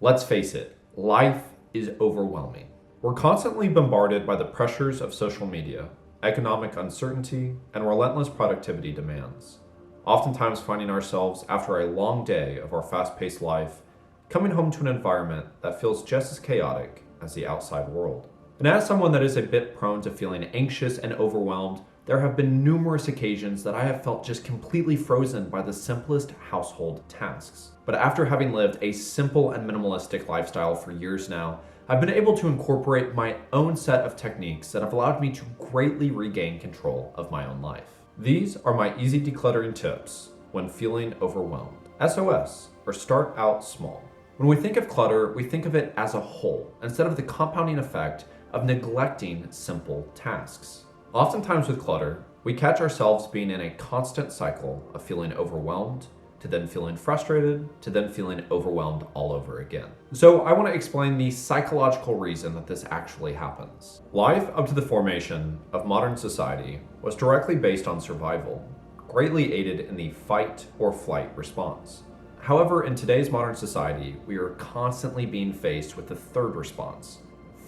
Let's face it, life is overwhelming. We're constantly bombarded by the pressures of social media, economic uncertainty, and relentless productivity demands. Oftentimes finding ourselves, after a long day of our fast-paced life, coming home to an environment that feels just as chaotic as the outside world. And as someone that is a bit prone to feeling anxious and overwhelmed, there have been numerous occasions that I have felt just completely frozen by the simplest household tasks. But after having lived a simple and minimalistic lifestyle for years now, I've been able to incorporate my own set of techniques that have allowed me to greatly regain control of my own life. These are my easy decluttering tips when feeling overwhelmed. SOS, or start out small. When we think of clutter, we think of it as a whole, instead of the compounding effect of neglecting simple tasks. Oftentimes with clutter, we catch ourselves being in a constant cycle of feeling overwhelmed, to then feeling frustrated, to then feeling overwhelmed all over again. So I want to explain the psychological reason that this actually happens. Life up to the formation of modern society was directly based on survival, greatly aided in the fight or flight response. However, in today's modern society, we are constantly being faced with the third response,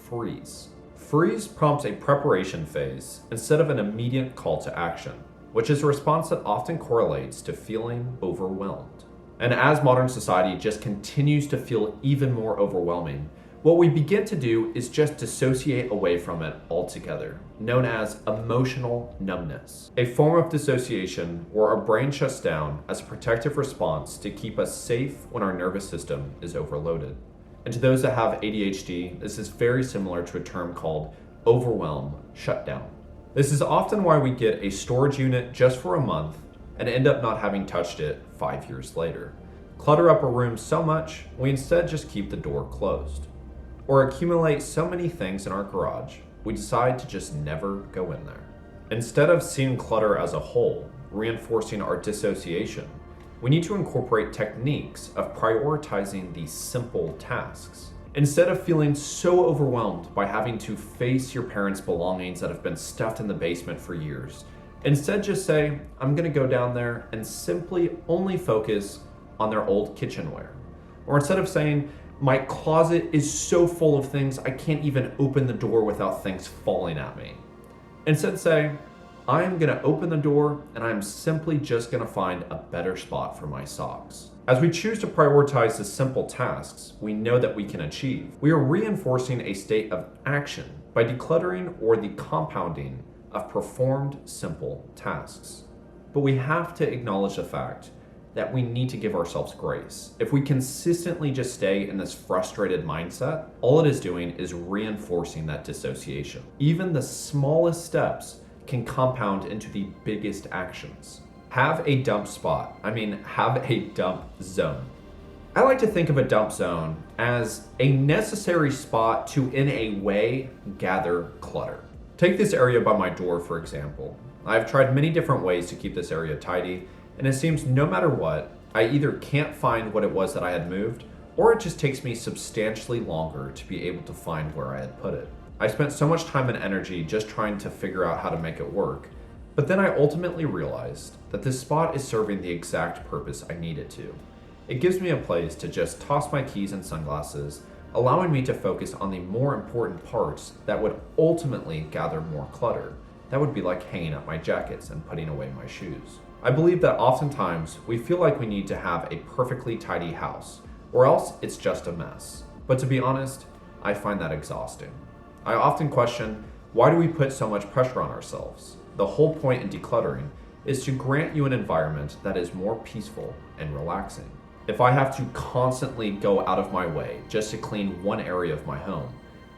freeze. Freeze prompts a preparation phase instead of an immediate call to action, which is a response that often correlates to feeling overwhelmed. And as modern society just continues to feel even more overwhelming, what we begin to do is just dissociate away from it altogether, known as emotional numbness, a form of dissociation where our brain shuts down as a protective response to keep us safe when our nervous system is overloaded. And to those that have ADHD, this is very similar to a term called overwhelm shutdown. This is often why we get a storage unit just for a month and end up not having touched it 5 years later. Clutter up a room so much, we instead just keep the door closed. Or accumulate so many things in our garage, we decide to just never go in there. Instead of seeing clutter as a whole, reinforcing our dissociation, we need to incorporate techniques of prioritizing these simple tasks. Instead of feeling so overwhelmed by having to face your parents' belongings that have been stuffed in the basement for years, instead just say, I'm gonna go down there and simply only focus on their old kitchenware. Or instead of saying, my closet is so full of things I can't even open the door without things falling at me. Instead say, I am gonna open the door and I'm simply just gonna find a better spot for my socks. As we choose to prioritize the simple tasks we know that we can achieve, we are reinforcing a state of action by decluttering or the compounding of performed simple tasks. But we have to acknowledge the fact that we need to give ourselves grace. If we consistently just stay in this frustrated mindset, all it is doing is reinforcing that dissociation. Even the smallest steps can compound into the biggest actions. Have a dump spot. Have a dump zone. I like to think of a dump zone as a necessary spot to, in a way, gather clutter. Take this area by my door, for example. I've tried many different ways to keep this area tidy, and it seems no matter what, I either can't find what it was that I had moved, or it just takes me substantially longer to be able to find where I had put it. I spent so much time and energy just trying to figure out how to make it work, but then I ultimately realized that this spot is serving the exact purpose I need it to. It gives me a place to just toss my keys and sunglasses, allowing me to focus on the more important parts that would ultimately gather more clutter. That would be like hanging up my jackets and putting away my shoes. I believe that oftentimes we feel like we need to have a perfectly tidy house, or else it's just a mess. But to be honest, I find that exhausting. I often question, why do we put so much pressure on ourselves? The whole point in decluttering is to grant you an environment that is more peaceful and relaxing. If I have to constantly go out of my way just to clean one area of my home,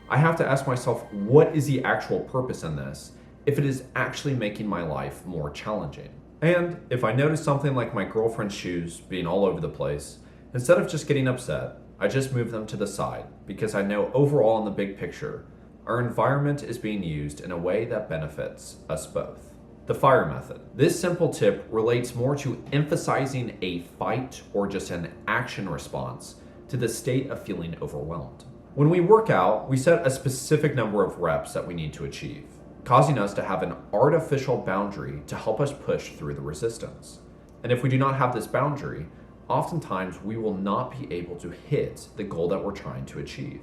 I have to ask myself, what is the actual purpose in this if it is actually making my life more challenging? And if I notice something like my girlfriend's shoes being all over the place, instead of just getting upset, I just move them to the side because I know overall in the big picture, our environment is being used in a way that benefits us both. The fire method. This simple tip relates more to emphasizing a fight or just an action response to the state of feeling overwhelmed. When we work out, we set a specific number of reps that we need to achieve, causing us to have an artificial boundary to help us push through the resistance. And if we do not have this boundary, oftentimes we will not be able to hit the goal that we're trying to achieve.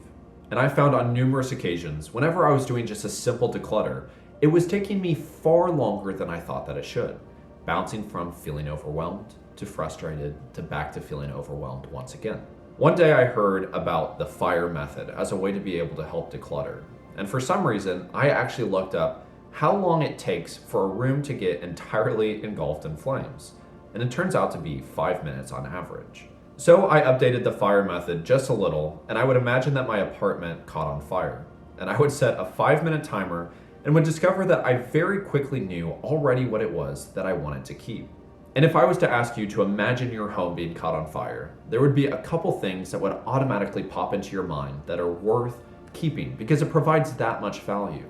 And I found on numerous occasions, whenever I was doing just a simple declutter, it was taking me far longer than I thought that it should, bouncing from feeling overwhelmed to frustrated to back to feeling overwhelmed once again. One day I heard about the fire method as a way to be able to help declutter. And for some reason, I actually looked up how long it takes for a room to get entirely engulfed in flames. And it turns out to be 5 minutes on average. So I updated the fire method just a little, and I would imagine that my apartment caught on fire. And I would set a 5-minute timer and would discover that I very quickly knew already what it was that I wanted to keep. And if I was to ask you to imagine your home being caught on fire, there would be a couple things that would automatically pop into your mind that are worth keeping because it provides that much value.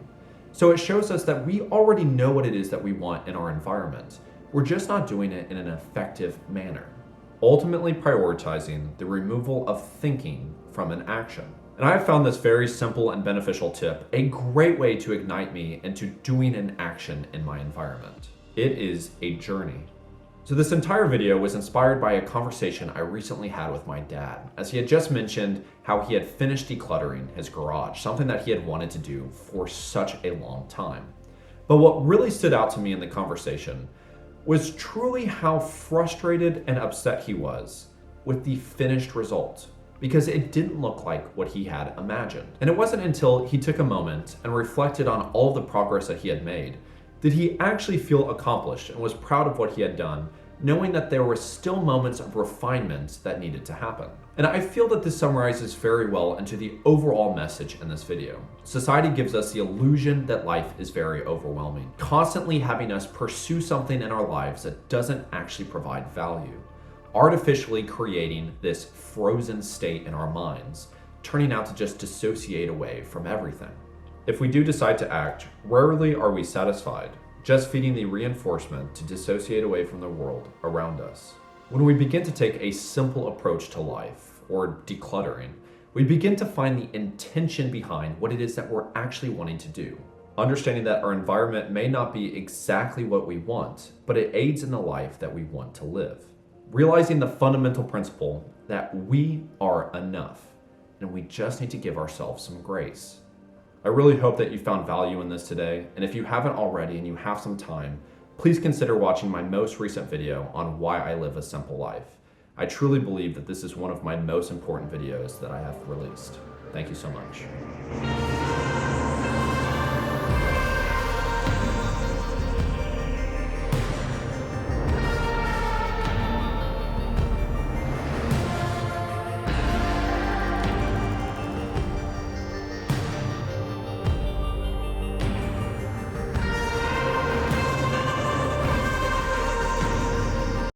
So it shows us that we already know what it is that we want in our environment. We're just not doing it in an effective manner. Ultimately prioritizing the removal of thinking from an action. And I have found this very simple and beneficial tip a great way to ignite me into doing an action in my environment. It is a journey. So this entire video was inspired by a conversation I recently had with my dad, as he had just mentioned how he had finished decluttering his garage, something that he had wanted to do for such a long time. But what really stood out to me in the conversation was truly how frustrated and upset he was with the finished result, because it didn't look like what he had imagined. And it wasn't until he took a moment and reflected on all the progress that he had made did he actually feel accomplished and was proud of what he had done, knowing that there were still moments of refinement that needed to happen. And I feel that this summarizes very well into the overall message in this video. Society gives us the illusion that life is very overwhelming, constantly having us pursue something in our lives that doesn't actually provide value, artificially creating this frozen state in our minds, turning out to just dissociate away from everything. If we do decide to act, rarely are we satisfied, just feeding the reinforcement to dissociate away from the world around us. When we begin to take a simple approach to life, or decluttering, we begin to find the intention behind what it is that we're actually wanting to do. Understanding that our environment may not be exactly what we want, but it aids in the life that we want to live. Realizing the fundamental principle that we are enough, and we just need to give ourselves some grace. I really hope that you found value in this today, and if you haven't already and you have some time, please consider watching my most recent video on why I live a simple life. I truly believe that this is one of my most important videos that I have released. Thank you so much.